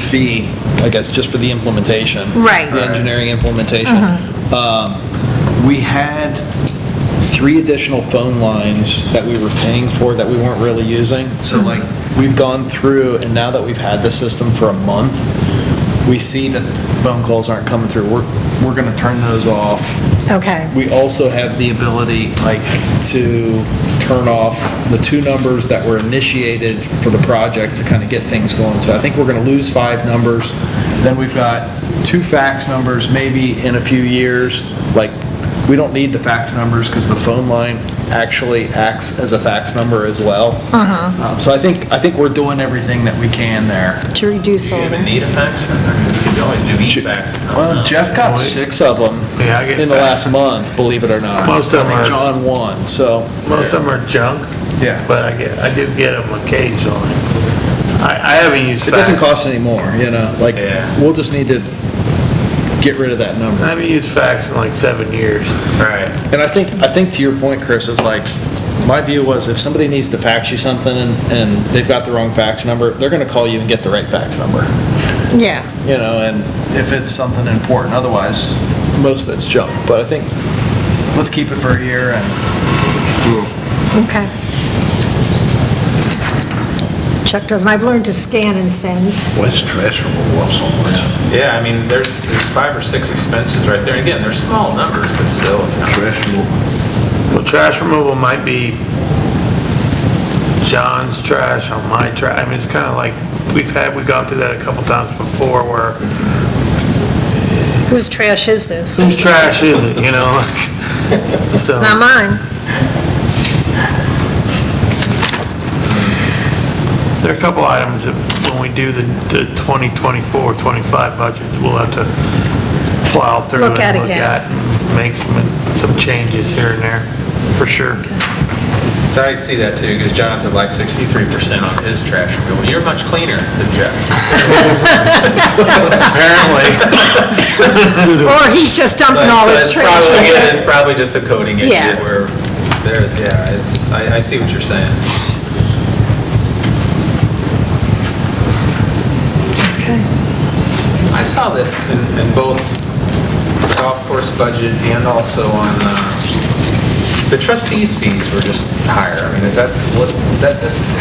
fee, I guess, just for the implementation. Right. The engineering implementation. We had 3 additional phone lines that we were paying for that we weren't really using. So like, we've gone through, and now that we've had the system for a month, we see that phone calls aren't coming through. We're going to turn those off. Okay. We also have the ability, like, to turn off the 2 numbers that were initiated for the project to kind of get things going. So I think we're going to lose 5 numbers. Then we've got 2 fax numbers, maybe in a few years. Like, we don't need the fax numbers because the phone line actually acts as a fax number as well. So I think we're doing everything that we can there. To reduce Do you all even that. need a fax? You can always do e-fax. if nothing Well, else. Jeff got 6 of them Yeah, I get in the fax. last month, believe it or not. Most of them I think are- John won, so, Most of them are junk, yeah. but I do get them occasionally. I haven't used It fax. doesn't cost any more, you know, like, Yeah. we'll just need to get rid of that I number. haven't used fax in like 7 years. Right. And I think to your point, Chris, is like, my view was if somebody needs to fax you something and they've got the wrong fax number, they're gonna call you and get the right fax number, Yeah. you know, and if it's something important, otherwise, most of it's junk. But I think, let's keep it for a year and Okay. Chuck doesn't. I've learned to scan and send. What's trash removal so much? Yeah, I mean, there's 5 or 6 expenses right there. Again, they're small numbers, but still, it's not. Trash removal. Well, trash removal might be John's trash on my trash. I mean, it's kind of like, we've gone through that a couple times before where, Whose trash is this? whose trash is it, you know? So, It's not mine. there are a couple items that when we do the 2024, 25 budget, we'll have to plow through and Look at look again. at and make some changes here and there, for sure. So I can see that too, because John's at like 63% on his trash removal. You're much cleaner than Jeff. Apparently. Or he's just dumping all his So trash. it's probably just a coding issue Yeah. where there, yeah, I see what you're saying. Okay. I saw that in both golf course budget and also on, the trustees' fees were just higher. I mean, is that, to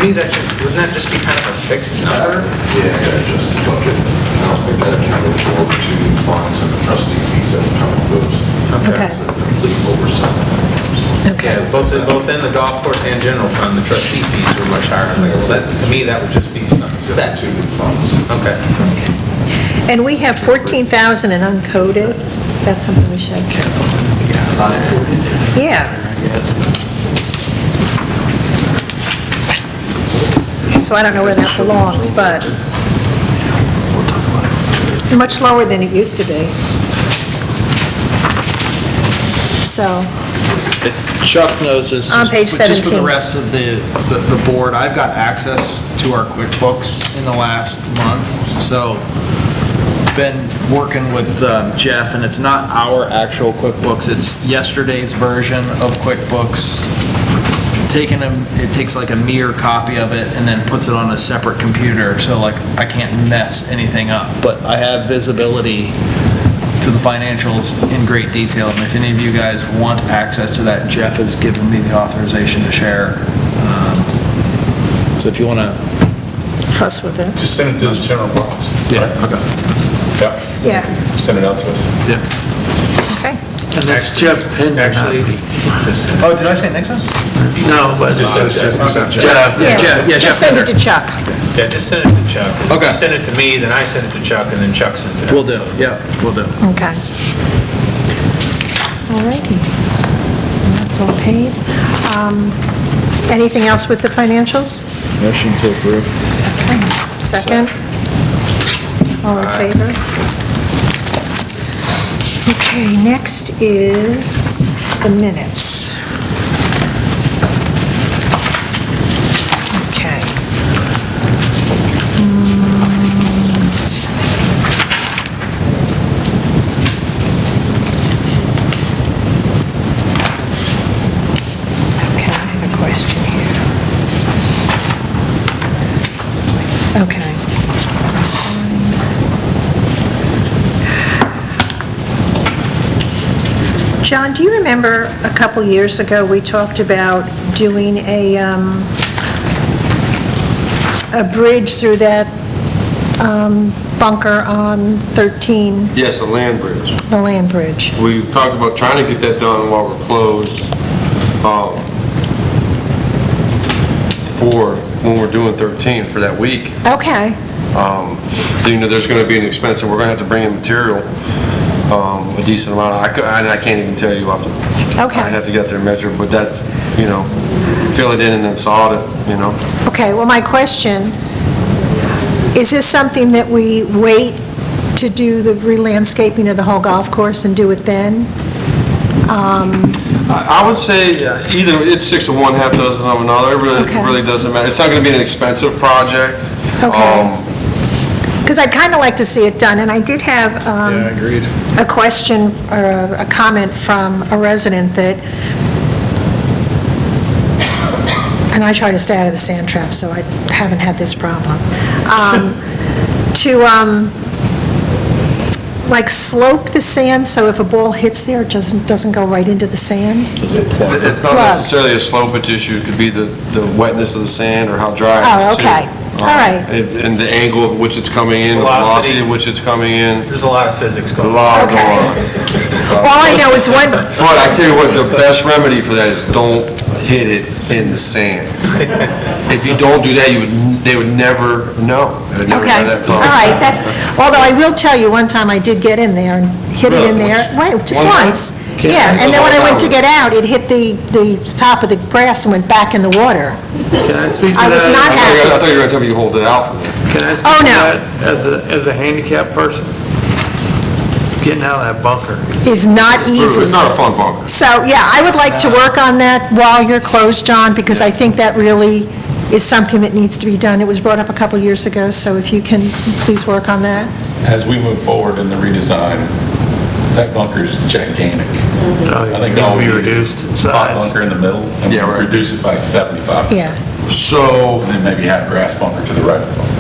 me, wouldn't that just be kind of a fixed number? Yeah, just the budget. I don't think that accounted for the 2 new funds and the trustee fees that come with those. Okay. It's a complete oversight. Okay. Yeah, both in the golf course and general fund, the trustee fees were much higher. I was like, well, to me, that would just be set. 2 new funds. Okay. And we have 14,000 in uncoded. That's something we should. Yeah. So I don't know where that belongs, but much lower than it used to be. So, Chuck knows this. On page but just for the 17. rest of the board, I've got access to our QuickBooks in the last month, so been working with Jeff, and it's not our actual QuickBooks, it's yesterday's version of QuickBooks. Taking them, it takes like a mirror copy of it and then puts it on a separate computer, so like I can't mess anything up. But I have visibility to the financials in great detail, and if any of you guys want access to that, Jeff has given me the authorization to share. So if you want to... fuss with it. Just send it to the general box. Yeah, okay. Yeah. Yeah. Send it out to us. Yeah. Okay. And that's Jeff Pinder. Actually, just, Oh, did I say Nixon? No, but Just send it to Jeff. Yeah. Jeff, yeah, Just Jeff send it Pinder. to Chuck. yeah, just send it to Chuck. 'Cause if Okay. you send it to me, then I send it to Chuck, and then Chuck sends it out. Will do, So- yeah, will do. Okay. All righty. That's all paid. Anything else with the financials? Motion to approve. Okay. Second? All in favor? Okay, next is the minutes. Okay. Okay, I have a question here. Okay. John, do you remember a couple years ago, we talked about doing a bridge through that bunker on 13, Yes, the land bridge. the land bridge? We talked about trying to get that done while we're closed, for when we're doing 13 for that week. Okay, There's going to be an expense, and we're going to have to bring in material, a decent amount. I can't even tell you off the... Okay. I have to get there and measure, but that, fill it in and then sod it, okay, well, my question, is this something that we wait to do the re-landscaping of the whole golf course and do it then? I would say either it's 6 of one, half dozen of another. Okay. It really doesn't matter. It's not going to be an expensive project. Okay. Because I'd kind of like to see it done, and I did have agreed. a question or a comment from a resident that, and I try to stay out of the sand trap, so I haven't had this problem, like slope the sand so if a ball hits there, it doesn't go right into the sand? It's not Plug. necessarily a slopage issue. It could be the wetness of the sand or how dry it Oh, is, too. okay. All right. And the angle of which it's coming in, the velocity of which it's coming in. There's a lot of physics A going on. lot Okay. going on. All I know is one, But I tell you what, the best remedy for that is don't hit it in the sand. If you don't do that, they would never know. They would never okay, have that all problem. right, although I will tell you, one time I did get in there and hit it in there, Really? just One time? once. Yeah, and then when I went to get out, it hit the top of the grass and went back in the water. Can I speak to I was that? not I happy. thought you were going to tell me you hold it out for me. Can I speak Oh, to no. that as a handicapped person? Getting out of that bunker. Is not easy. It's not a fun bunker. So, yeah, I would like to work on that while you're closed, John, because I think that really is something that needs to be done. It was brought up a couple years ago, so if you can please work on that. As we move forward in the redesign, that bunker's gigantic. Oh, I think it needs all to we be need reduced in is a hot size. bunker in the middle, and Yeah, right. reduce it by 75%. Yeah. So, And then maybe have grass bunker to the right of the bunker.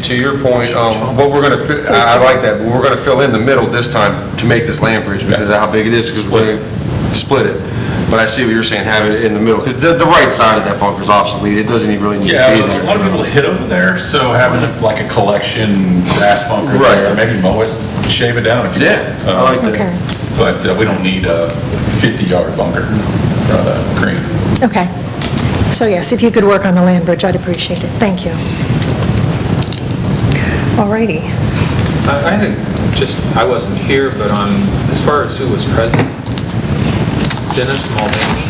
to your point, what we're going to, I like that, but we're going to fill in the middle this time to make this land bridge because of how big it is, because we're going to split it. But I see what you're saying, have it in the middle, because the right side of that bunker is obsolete. It doesn't even really need to Yeah, be a there. lot of people hit over there, so having like a collection grass bunker Right. there, maybe mow it, shave it down if you Yeah, want. I like that. Okay, But we don't need a 50-yard bunker in front of the green. okay. So, yes, if you could work on the land bridge, I'd appreciate it. Thank you. All righty. I had I wasn't here, but as far as who was present, Dennis Mulvaney.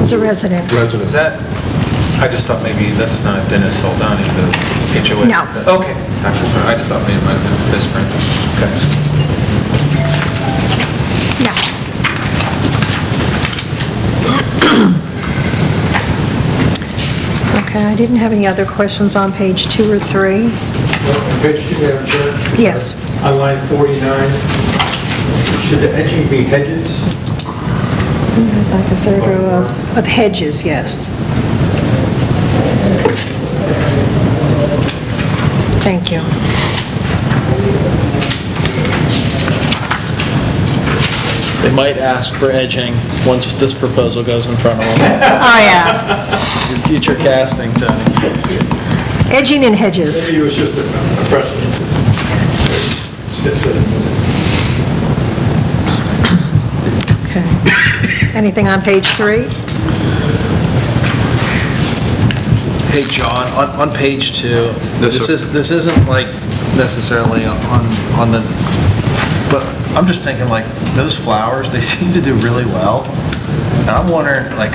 As a resident. Is that, I just thought maybe that's not Dennis Soldani, the HOA. No. Okay. I just thought maybe it might have been his friend. Okay. No. Okay, I didn't have any other questions on page 2 or 3. Page 2, Madam Chair. Yes. On line 49, should the edging be hedges? Like a third row of hedges, yes. Thank you. They might ask for edging once this proposal goes in front of them. Oh, yeah. Your future casting, Tony. Edging and hedges. Maybe it was just a precedent. Okay. Anything on page 3? Hey, John, on page 2, Yes, sir. this isn't like necessarily on the, but I'm just thinking like those flowers, they seem to do really well. And I'm wondering, like,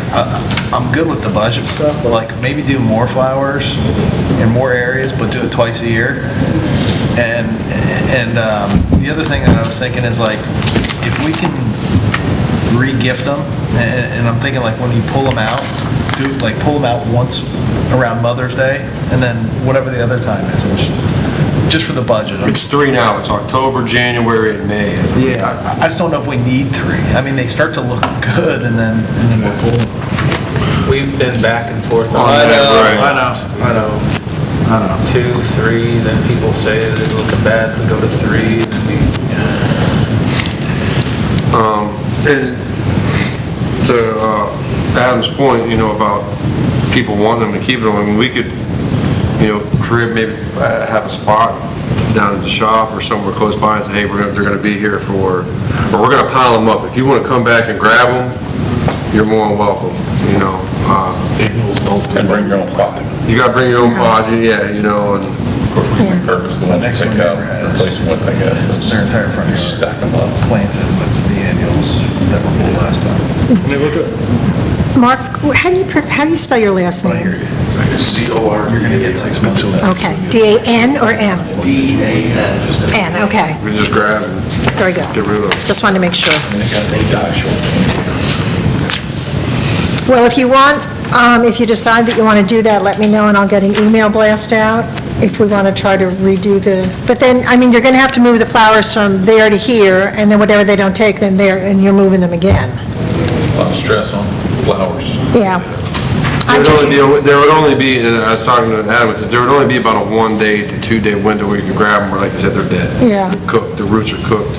I'm good with the budget stuff, but like maybe do more flowers in more areas, but do it twice a year. And the other thing that I was thinking is like, if we can re-gift them, and I'm thinking like when you pull them out, pull them out once around Mother's Day, and then whatever the other time is, and just for the budget. It's 3 now. It's October, January, and May. Yeah, I just don't know if we need 3. I mean, they start to look good, and then we'll pull them. We've been back and forth on I that. know. 2, 3, then people say they're looking bad, we go to 3, then we, And to Adam's point, about people wanting them and keeping them, I mean, we could, maybe have a spot down at the shop or somewhere close by and say, hey, they're gonna be here or we're gonna pile them up. If you wanna come back and grab them, you're more than welcome, And bring your own pot. You gotta bring your own pod, and. Of course, we can purpose the ones to pick out, replace them with, I guess. Their entire front yard. Stack them up. Planted with the annuals that were pulled last time. They look good. Mark, how do you spell your last I hear name? you. C-O-R. You're gonna get 6 months of that. Okay, D-A-N or M? D-A-N. N, okay, We just grab and very good. get rid of them. Just wanted to make sure. They die short. Well, if you want, if you decide that you want to do that, let me know, and I'll get an email blast out if we want to try to redo but then, I mean, you're going to have to move the flowers from there to here, and then whatever they don't take, then there, and you're moving them again. A lot of stress on flowers. Yeah. I just- There would only be, and I was talking to Adam, there would only be about a 1 day to 2 day window where you can grab them, where like I said, they're dead. Yeah. They're cooked, the roots are cooked.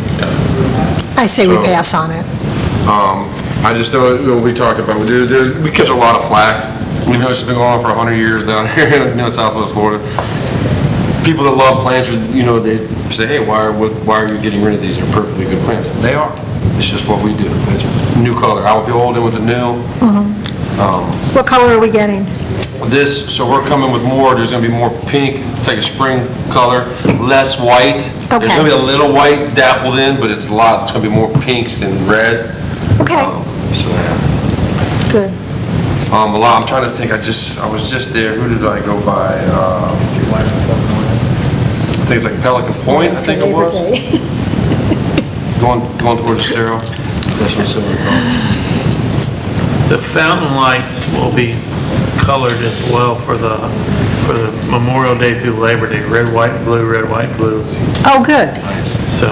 I say we So- pass on it. I just know, we talked about, we catch a lot of flack, even though it's been going on for 100 years down here, in Southwest Florida. People that love plants, they say, hey, why are you getting rid of these? They're perfectly good plants. They are. It's just what we do. It's new color. Out with the old, in with the new. What color are we getting? So we're coming with more, there's gonna be more pink, it's like a spring color, less white. There's Okay. gonna be a little white dappled in, but it's it's gonna be more pinks and red. Okay, So, yeah. good. I'm trying to think, I was just there, who did I go by? I think it's like Pelican Point, I think it was. Going towards the Estero. That's what it's similar to. The fountain lights will be colored as well for the Memorial Day through Labor Day, red, white, and blue, red, white, and blue. Oh, good. So,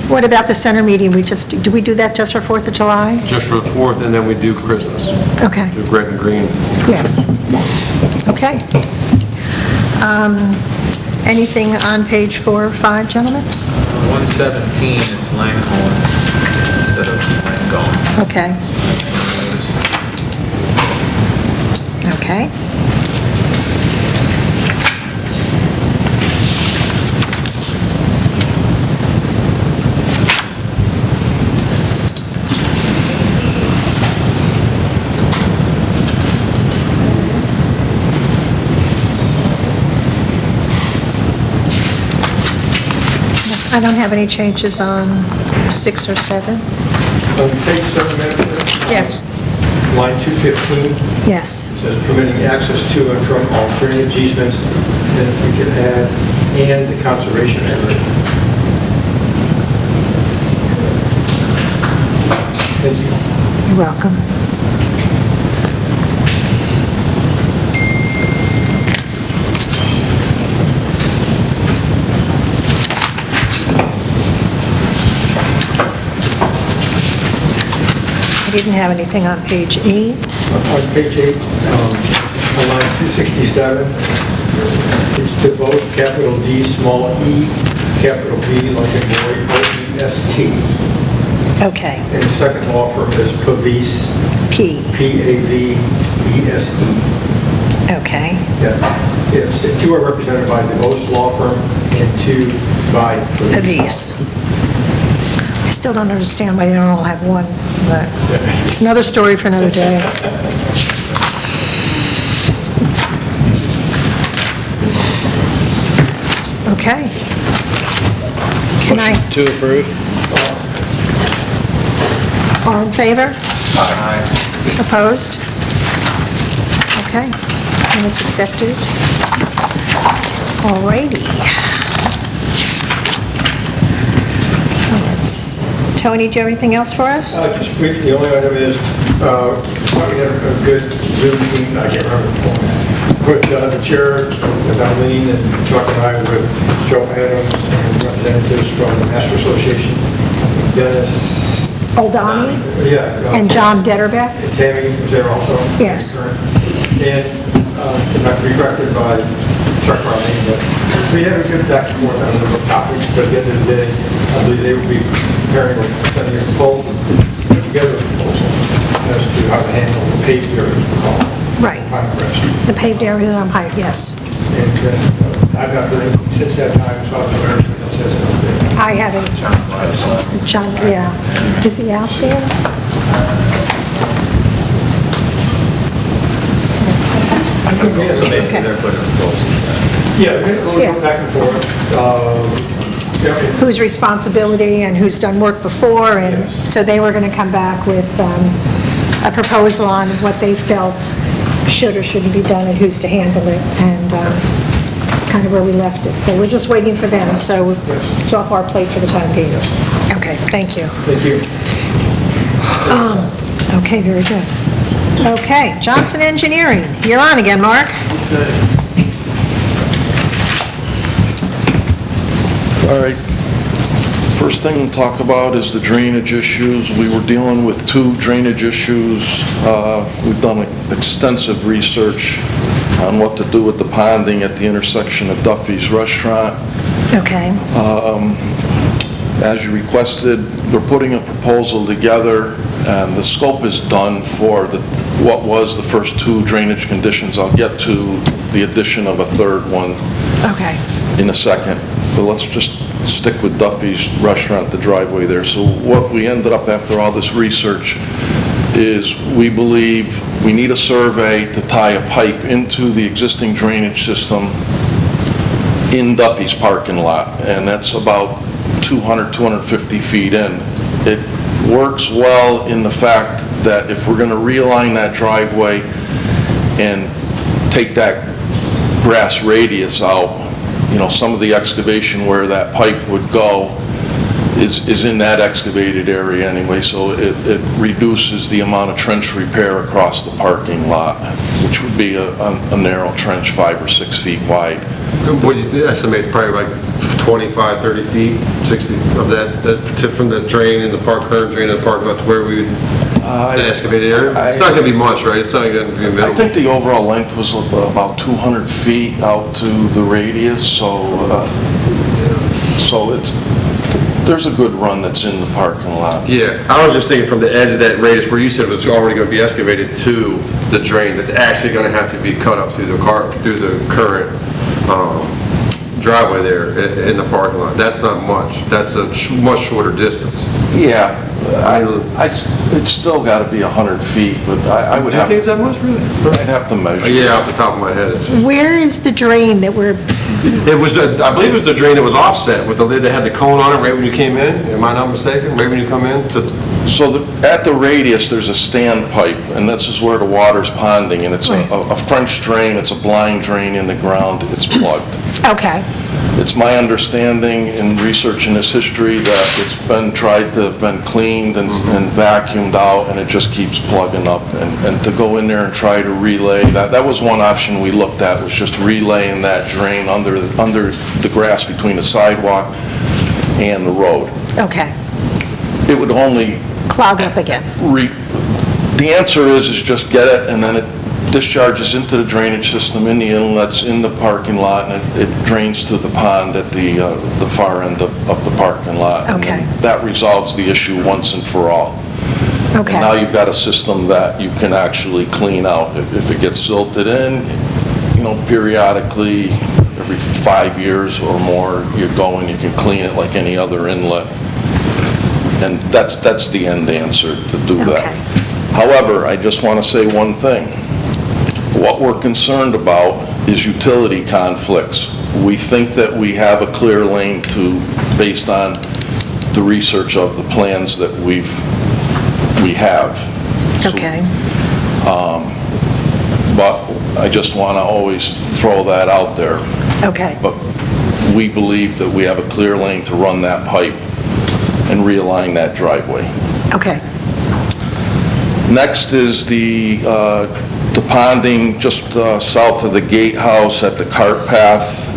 What about the center meeting? Do we do that just for 4th of July? Just for the 4th, and then we do Christmas. Okay, Do red and green. yes. Okay. Anything on page 4 or 5, gentlemen? 117, it's Langhorne instead of Langone. Okay. Okay. I don't have any changes on 6 or 7. On page 7, Madam Chair, Yes. line 215, Yes. it says permitting access to and from all drainage easements, then if we could add, and the conservation area. Thank you. You're welcome. I didn't have anything on page 8. On page 8, on line 267, it's to both capital D, small e, capital B, like in boy, O-E-S-T. Okay. And the second law firm is Pavese, P. P-A-V-E-S-E. Okay. Yeah, it's, 2 are represented by the DeVos Law Firm and 2 by Pavese. I still don't understand why they don't all have one, but it's another story for another day. Okay. Can I, To approve? all in favor? Opposed? Okay, and it's accepted. All righty. Tony, do you have anything else for us? Just briefly, the only item is, we had a good Zoom meeting, I can't remember the format, with the chair, with Eileen, and Chuck and I, with Joe Adams, and representatives from the National Association, Dennis, Oldani and John Detterbeck? Tammy was there also. Yes. And not to be corrected by Chuck Marlene, but we had a good back and forth on a number of topics, but at the end of the day, I believe they will be preparing or sending a proposal, put together a proposal as to how to handle the paved areas, we call it. Right. Pine Crest. The paved area on Pike, yes. And I've not heard anything since that time, so I've never heard anything since then. I haven't. John, yeah. Is he out there? So basically, they're putting a proposal. Yeah, we had a little back and forth. Yeah, Whose responsibility and who's done work before, and Yes. so they were going to come back with a proposal on what they felt should or shouldn't be done and who's to handle it, and that's kind of where we left it. So we're just waiting for them, so it's off our plate for the time being. Okay, thank you. Thank you. Okay, very good. Okay, Johnson Engineering, you're on again, Mark. All right. First thing to talk about is the drainage issues. We were dealing with 2 drainage issues. We've done extensive research on what to do with the ponding at the intersection of Duffy's Restaurant. Okay, As you requested, they're putting a proposal together, and the scope is done for what was the first 2 drainage conditions. I'll get to the addition of a third one okay, in a second, but let's just stick with Duffy's Restaurant, the driveway there. So what we ended up after all this research is we believe we need a survey to tie a pipe into the existing drainage system in Duffy's parking lot, and that's about 200, 250 feet in. It works well in the fact that if we're going to realign that driveway and take that grass radius out, some of the excavation where that pipe would go is in that excavated area anyway, so it reduces the amount of trench repair across the parking lot, which would be a narrow trench, 5 or 6 feet wide. What do you estimate, probably like 25, 30 feet, 60 of that tip from the drain in the current drain in the parking lot to where we would, the excavated area? It's not going to be much, right? It's not going to be minimal. I think the overall length was about 200 feet out to the radius, so there's a good run that's in the parking lot. Yeah, I was just thinking from the edge of that radius where you said it was already going to be excavated to the drain, that's actually going to have to be cut up through the current driveway there in the parking lot. That's not much. That's a much shorter distance. Yeah, it's still got to be 100 feet, but I would have, Do you think it's that much, really? I'd have to measure. Yeah, off the top of my head, it's... where is the drain that we're, It was, I believe it was the drain that was offset with the lid that had the cone on it right when you came in, am I not mistaken? Right when you come in to... So at the radius, there's a stand pipe, and this is where the water's ponding, and it's a French drain, it's a blind drain in the ground, it's plugged. okay, It's my understanding in researching this history that it's been tried to have been cleaned and vacuumed out, and it just keeps plugging up. And to go in there and try to relay, that was one option we looked at, was just relaying that drain under the grass between the sidewalk and the road. okay. It would only, Clog up again. the answer is just get it, and then it discharges into the drainage system in the inlets in the parking lot, and it drains to the pond at the far end of the parking lot. And Okay. that resolves the issue once and for all. Okay. And now you've got a system that you can actually clean out. If it gets silted in, periodically, every 5 years or more, you go and you can clean it like any other inlet. And that's the end answer to do that. Okay. However, I just want to say one thing. What we're concerned about is utility conflicts. We think that we have a clear lane based on the research of the plans that we have. So, Okay, but I just want to always throw that out there. okay, But we believe that we have a clear lane to run that pipe and realign that driveway. okay, Next is the ponding just south of the gatehouse at the cart path.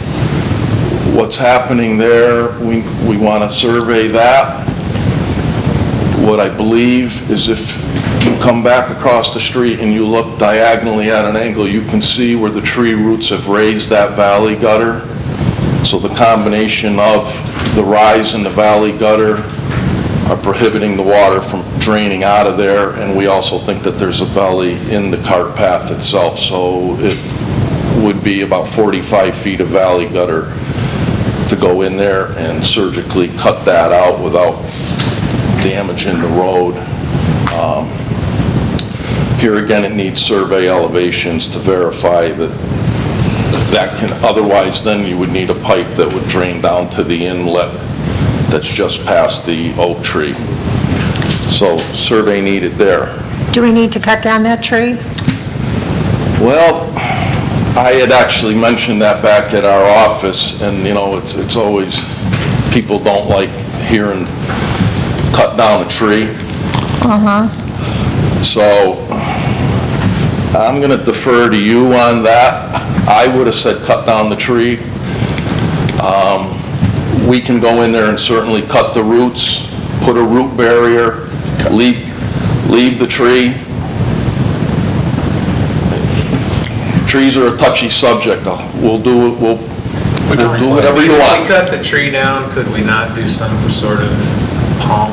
What's happening there, we want to survey that. What I believe is if You come back across the street and you look diagonally at an angle, you can see where the tree roots have raised that valley gutter. So the combination of the rise in the valley gutter are prohibiting the water from draining out of there, and we also think that there's a valley in the cart path itself, so it would be about 45 feet of valley gutter to go in there and surgically cut that out without damaging the road. Here again, it needs survey elevations to verify that can, otherwise then you would need a pipe that would drain down to the inlet that's just past the oak tree. So survey needed there. Do we need to cut down that tree? Well, I had actually mentioned that back at our office, and you know, it's always, people don't like hearing cut down a tree. So I'm going to defer to you on that. I would have said cut down the tree. We can go in there and certainly cut the roots, put a root barrier, leave the tree. Trees are a touchy subject, though. We'll do whatever you want. If we cut the tree down, could we not do some sort of palm,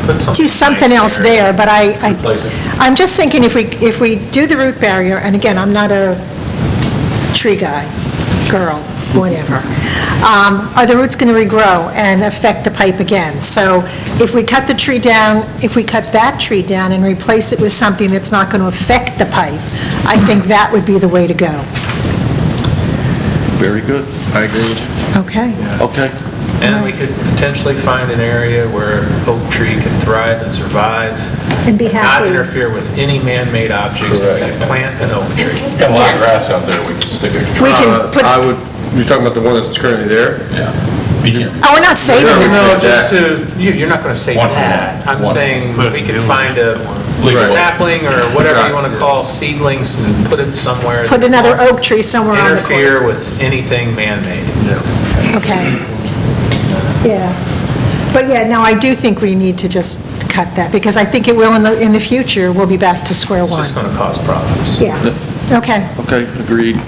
put something Do something nice else there, but Replace it. I'm just thinking if we do the root barrier, and again, I'm not a tree guy, girl, whatever, are the roots going to regrow and affect the pipe again? So if we cut the tree down, if we cut that tree down and replace it with something that's not going to affect the pipe, I think that would be the way to go. Very good. I agree. Okay? Okay. And we could potentially find an area where oak tree can thrive and survive. And be Not happy. interfere with any man-made objects. We could plant an oak tree. Got a lot of grass out there, we can stick it. We can put, You're talking about the one that's currently there? Yeah. You can't- oh, we're not saving it. No, just you're not going to say One for that. one. I'm One. saying we could find a Legal. sapling or whatever you want to call seedlings and put it somewhere. Put another oak tree somewhere on the Interfere course. with anything man-made. Okay. Yeah. But yeah, no, I do think we need to just cut that, because I think it will in the future, we'll be back to square It's one. just going to cause problems. Yeah. Okay. Okay, agreed. All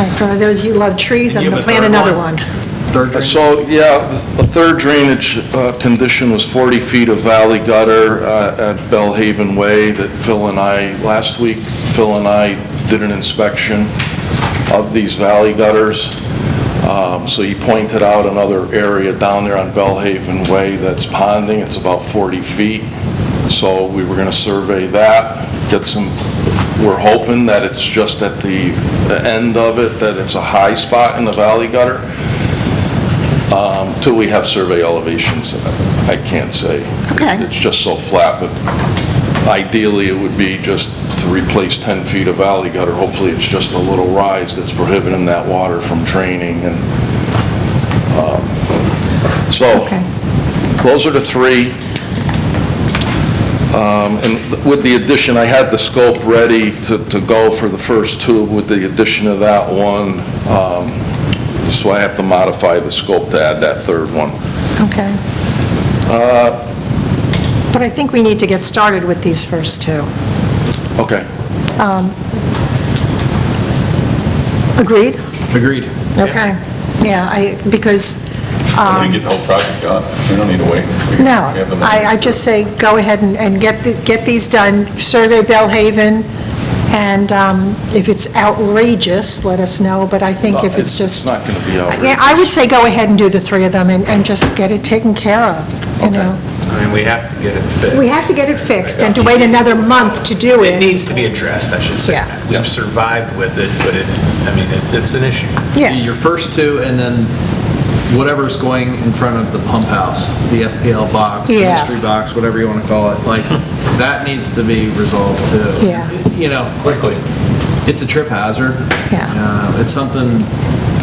right, for those of you who love trees, I'm You going have to a plant third another one? one. Third drain. So, yeah, the third drainage condition was 40 feet of valley gutter at Bellhaven Way that last week, Phil and I did an inspection of these valley gutters. So he pointed out another area down there on Bellhaven Way that's ponding. It's about 40 feet. So we were going to survey that, we're hoping that it's just at the end of it, that it's a high spot in the valley gutter. Till we have survey elevations, I can't say. Okay. It's just so flat, but ideally it would be just to replace 10 feet of valley gutter. Hopefully it's just a little rise that's prohibiting that water from draining. And so Okay. those are the three. And with the addition, I had the scope ready to go for the first two. With the addition of that one, so I have to modify the scope to add that third one. Okay. But I think we need to get started with these first two. Okay. Agreed? Agreed. Okay. Yeah, because, We get the whole project done, we don't need to wait. no, We have the money. I just say go ahead and get these done, survey Bellhaven, and if it's outrageous, let us know, but I think if it's It's just... not going to be outrageous. Yeah, I would say go ahead and do the three of them and just get it taken care of, you know? I mean, we have to get it fixed. We have to get it fixed, and to wait another month to do It it, needs to be addressed, I should say. Yeah. We've survived with it, but it's an issue. yeah. Your first two, and then whatever's going in front of the pump house, the FPL box, the Yeah. mystery box, whatever you want to call it, like, that needs to be resolved too. Yeah. Quickly. It's a trip hazard. Yeah. It's something,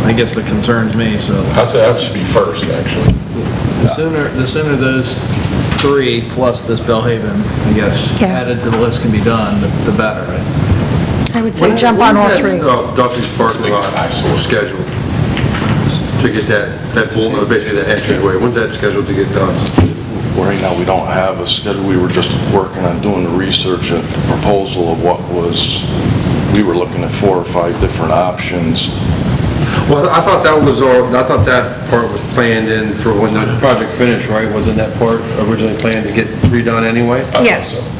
I guess, that concerns me, so I say that should be first, actually. the sooner those three, plus this Bellhaven, I guess, Yeah. added to the list can be done, the better. I would say jump on all three. Duffy's parking lot scheduled to get that full, basically that entryway, when's that scheduled to get done? right now, we don't have a schedule. We were just working on doing the research and the proposal of what was, we were looking at 4 or 5 different options. Well, I thought that was all, I thought that part was planned in for when the project finished, right? Wasn't that part originally planned to get redone anyway? Yes.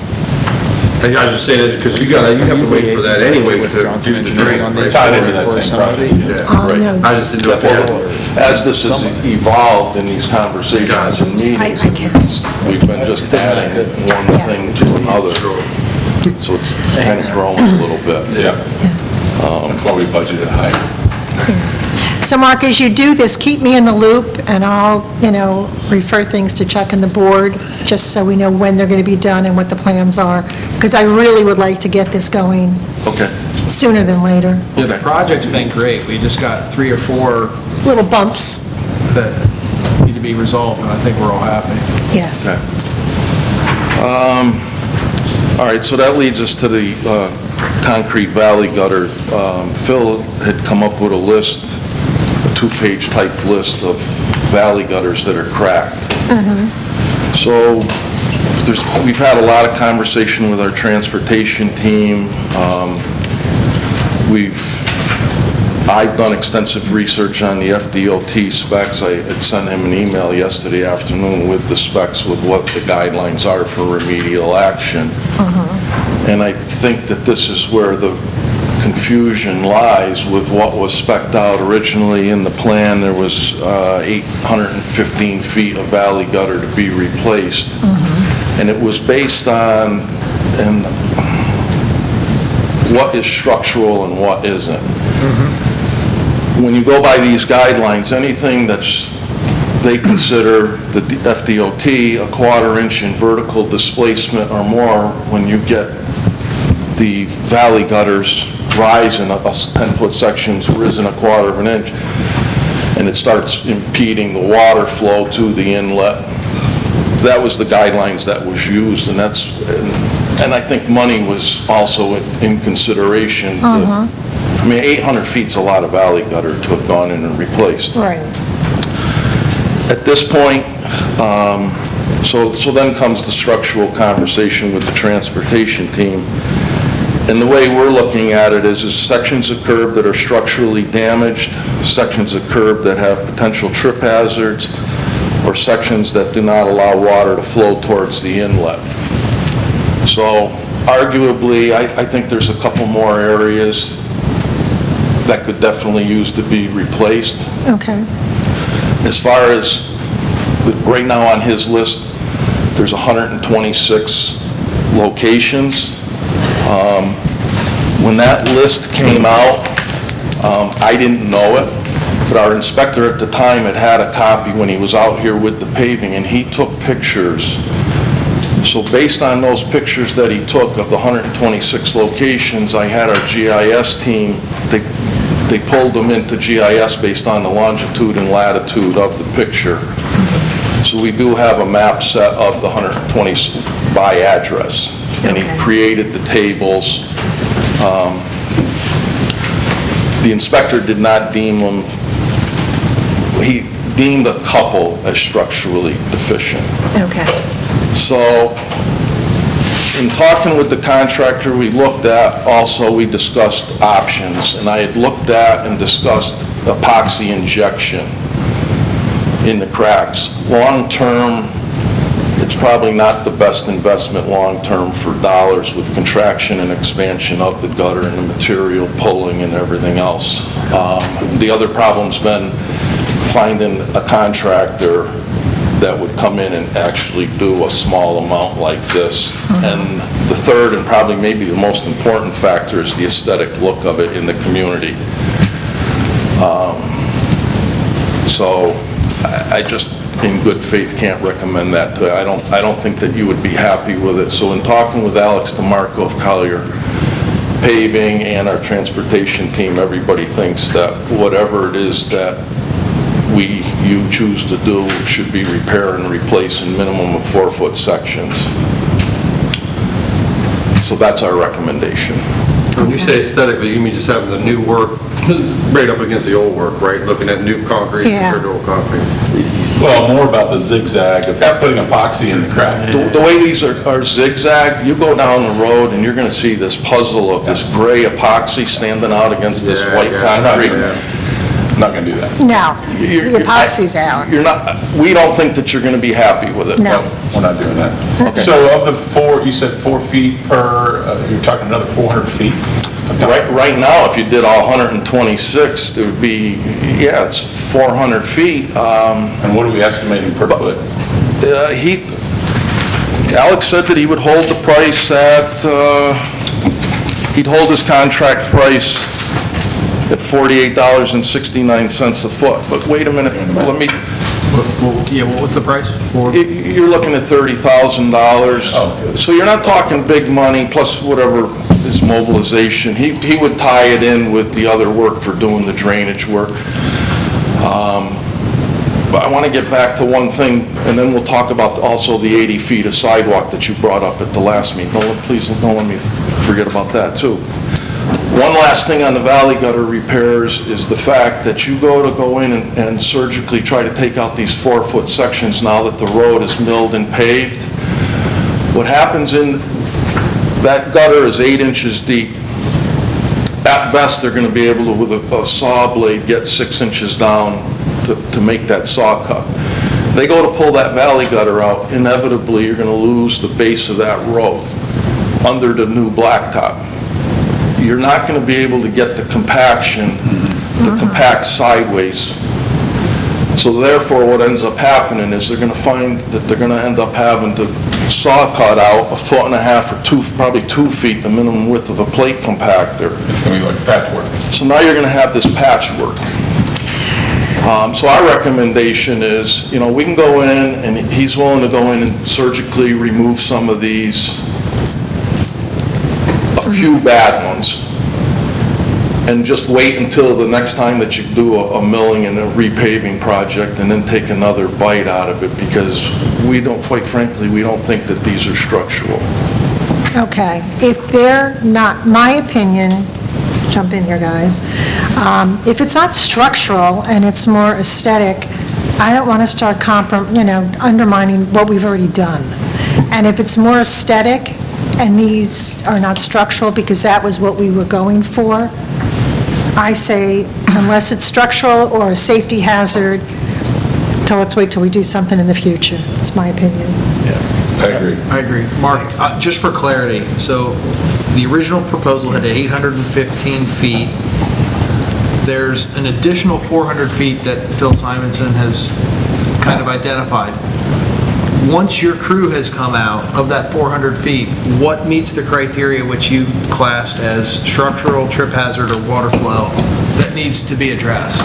I was just saying that because you have to wait for that anyway to do the drain. Right? Tied into that same project. Right. No. I just didn't know if they had. As this has evolved in these conversations and meetings, I can't. we've been just adding one thing to another. So it's kind of growing a little bit. Yeah. That's why we budgeted high. So Mark, as you do this, keep me in the loop, and I'll, refer things to Chuck and the board, just so we know when they're going to be done and what the plans are, because I really would like to get this going Okay. sooner than later. Yeah, the project's been great. We just got 3 or 4 Little bumps, that need to be resolved, and I think we're all happy. yeah. Okay. All right, so that leads us to the concrete valley gutter. Phil had come up with a list, a 2-page type list of valley gutters that are cracked. So we've had a lot of conversation with our transportation team. I've done extensive research on the FDOT specs. I had sent him an email yesterday afternoon with the specs, with what the guidelines are for remedial action. And I think that this is where the confusion lies with what was spec'd out originally in the plan. There was 815 feet of valley gutter to be replaced. And it was based on what is structural and what isn't. When you go by these guidelines, anything that's, they consider the FDOT a 1/4 inch in vertical displacement or more, when you get the valley gutters rise in a 10-foot section's risen a 1/4 of an inch, and it starts impeding the water flow to the inlet. That was the guidelines that was used, and and I think money was also in consideration. I mean, 800 feet's a lot of valley gutter to have gone in and replaced. Right. At this point, so then comes the structural conversation with the transportation team. And the way we're looking at it is sections of curb that are structurally damaged, sections of curb that have potential trip hazards, or sections that do not allow water to flow towards the inlet. So arguably, I think there's a couple more areas that could definitely use to be replaced. Okay. As far as, right now on his list, there's 126 locations. When that list came out, I didn't know it, but our inspector at the time had a copy when he was out here with the paving, and he took pictures. So based on those pictures that he took of the 126 locations, I had our GIS team, they pulled them into GIS based on the longitude and latitude of the picture. So we do have a map set of the 120 by address, and he created the tables. The inspector did not deem them, he deemed a couple as structurally deficient. Okay. So, in talking with the contractor, we looked at, also we discussed options, and I had looked at and discussed epoxy injection in the cracks. Long-term, it's probably not the best investment long-term for dollars with contraction and expansion of the gutter and the material pulling and everything else. The other problem's been finding a contractor that would come in and actually do a small amount like this. And the third, and probably maybe the most important factor, is the aesthetic look of it in the community. So I just, in good faith, can't recommend that to you. I don't think that you would be happy with it. So in talking with Alex DeMarco of Collier Paving and our transportation team, everybody thinks that whatever it is that you choose to do should be repair and replace in minimum of 4-foot sections. So that's our recommendation. When you say aesthetically, you mean just having the new work right up against the old work, right? Looking at new concrete Yeah. compared to old concrete? Well, more about the zigzag of putting epoxy in the crack. The way these are zigzagged, you go down the road and you're going to see this puzzle of this gray epoxy standing out against this white concrete. I'm not going to do that. No, the epoxy's out. You're not, we don't think that you're going to be happy with it. No. We're not doing that. Okay. So of the 4, you said 4 feet per, you're talking another 400 feet? Right now, if you did all 126, it would be, yeah, it's 400 feet. And what are we estimating per foot? Alex said that he would hold the price at, he'd hold his contract price at $48.69 a foot. But wait a minute, let me, Yeah, what was the price? you're looking at $30,000. Oh. So you're not talking big money, plus whatever is mobilization. He would tie it in with the other work for doing the drainage work. But I want to get back to one thing, and then we'll talk about also the 80 feet of sidewalk that you brought up at the last meeting. Please don't let me forget about that, too. One last thing on the valley gutter repairs is the fact that you go in and surgically try to take out these 4-foot sections now that the road is milled and paved. What happens in that gutter is 8 inches deep. At best, they're going to be able to, with a saw blade, get 6 inches down to make that saw cut. They go to pull that valley gutter out, inevitably, you're going to lose the base of that road under the new blacktop. You're not going to be able to get the compaction to compact sideways. So therefore, what ends up happening is they're going to find that they're going to end up having to saw cut out 1.5 foot or probably 2 feet, the minimum width of a plate compactor. It's going to be like patchwork. So now you're going to have this patchwork. So our recommendation is, we can go in, and he's willing to go in and surgically remove some of these, a few bad ones, and just wait until the next time that you do a milling and a repaving project, and then take another bite out of it, because quite frankly, we don't think that these are structural. Okay, if they're not, my opinion, jump in here, guys, if it's not structural and it's more aesthetic, I don't want to start undermining what we've already done. And if it's more aesthetic and these are not structural, because that was what we were going for, I say, unless it's structural or a safety hazard, let's wait till we do something in the future. That's my opinion. I agree. I agree. Mark, just for clarity, so the original proposal had 815 feet. There's an additional 400 feet that Phil Simonson has kind of identified. Once your crew has come out of that 400 feet, what meets the criteria which you classed as structural, trip hazard, or water flow that needs to be addressed?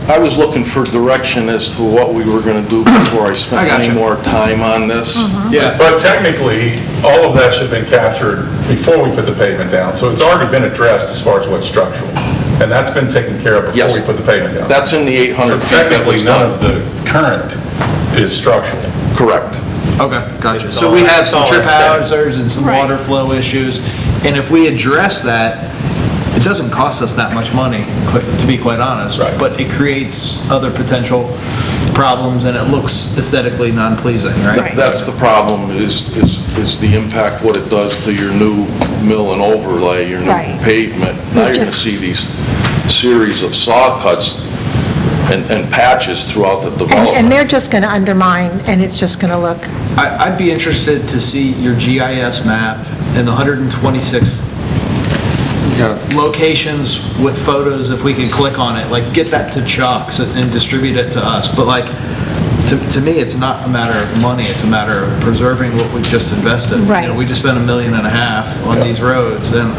I was looking for direction as to what we were going to do before I spent any more time on this. Yeah, but technically, all of that should have been captured before we put the pavement down, so it's already been addressed as far as what's structural, and that's been taken care of before we put the pavement down. That's in the 800 So feet that was technically, none done. of the current is structural. Correct. Okay, gotcha. It's So all- we have it's some all trip aesthetic. hazards and some water flow issues, and if we address that, it doesn't cost us that much money, to be quite honest. Right. But it creates other potential problems, and it looks aesthetically non-pleasing, right? That's the problem, is the impact, what it does to your new mill and overlay, your new Right. pavement. Now you're going to see these series of saw cuts and patches throughout the And development. they're just going to undermine, and it's just going to look, I'd be interested to see your GIS map and the 126 locations with photos, if we could click on it, like, get that to Chuck and distribute it to us. But like, to me, it's not a matter of money, it's a matter of preserving what we've just invested. Right. We just spent $1.5 million on these roads, and,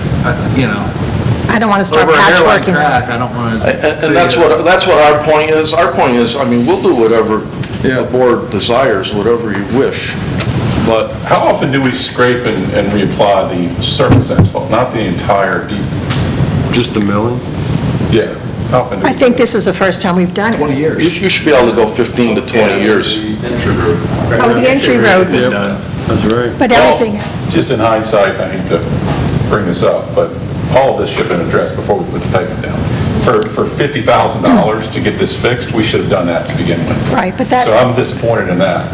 I don't want to start over a hairline patchworking crack, them. I don't want to. And that's what our point is. Our point is, we'll do whatever the board desires, whatever you wish. But How often do we scrape and reapply the surface asphalt, not the entire deep? Just the milling? Yeah, how often do we? I think this is the first time we've done it. 20 years. you should be able to go 15 to 20 years. Oh, the entry road, That's right. but everything, Just in hindsight, I hate to bring this up, but all of this should have been addressed before we put the pavement down, for for $50,000 to get this fixed, we should have done that to begin with. Right, but that- So I'm disappointed in that,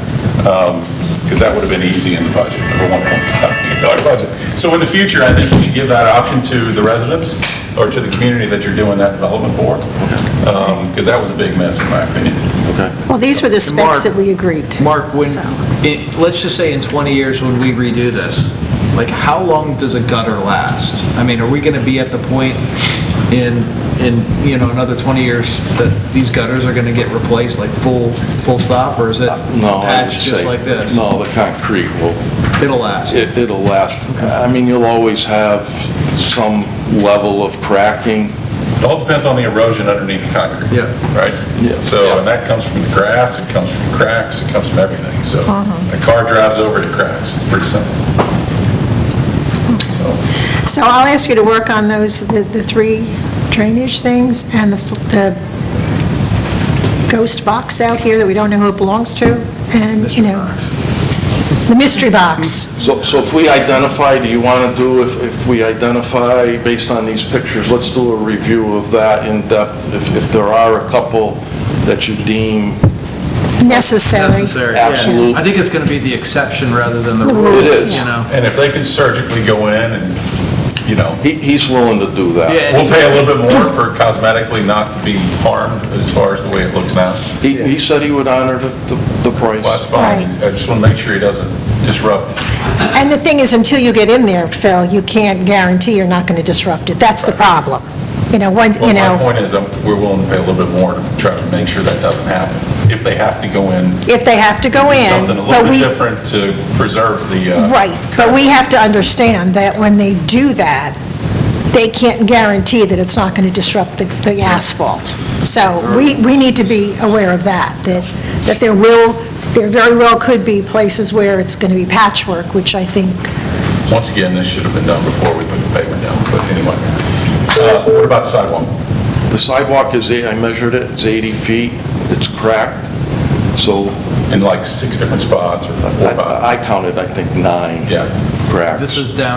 because that would have been easy in the budget, of a $1.5 million budget. So in the future, I think you should give that option to the residents or to the community that you're doing that development for, because that was a big mess, in my opinion. Okay. Well, these were the specs that we agreed to. Mark, so. let's just say in 20 years when we redo this, like, how long does a gutter last? I mean, are we going to be at the point in another 20 years that these gutters are going to get replaced, like full stop, or is it No, I would patched just say, like this? no, the concrete will, It'll last. it'll last. I mean, you'll always have some level of cracking. It all depends on the erosion underneath the concrete. Yeah. Right? Yeah. So, and that comes from the grass, it comes from cracks, it comes from everything. So a car drives over it, it cracks. It's pretty simple. So I'll ask you to work on those, the three drainage things, and the ghost box out here that we don't know who it belongs to, and, the mystery box. So if we identify, do you want to do, if we identify based on these pictures, let's do a review of that in depth, if there are a couple that you deem Necessary. yeah. Absolute. I think it's going to be the exception rather than the The rule. rule, It is. And if they can surgically go in and, he's willing to do that. Yeah. we'll pay a little bit more for cosmetically not to be harmed as far as the way it looks now. He said he would honor the price. Well, that's fine. Right. I just want to make sure he doesn't disrupt. And the thing is, until you get in there, Phil, you can't guarantee you're not going to disrupt it. That's the problem. Well, my point is, we're willing to pay a little bit more to try to make sure that doesn't happen. If they have to go in, if they have to go do in. something a but little bit we- different to preserve the... Right, but we have to understand that when they do that, they can't guarantee that it's not going to disrupt the asphalt. So we need to be aware of that there very well could be places where it's going to be patchwork, which I think, Once again, this should have been done before we put the pavement down, but anyway. What about the sidewalk? The sidewalk is, I measured it, it's 80 feet, it's cracked, so In like 6 different spots or 4 or 5? I counted, I think, 9 Yeah. cracks. This is down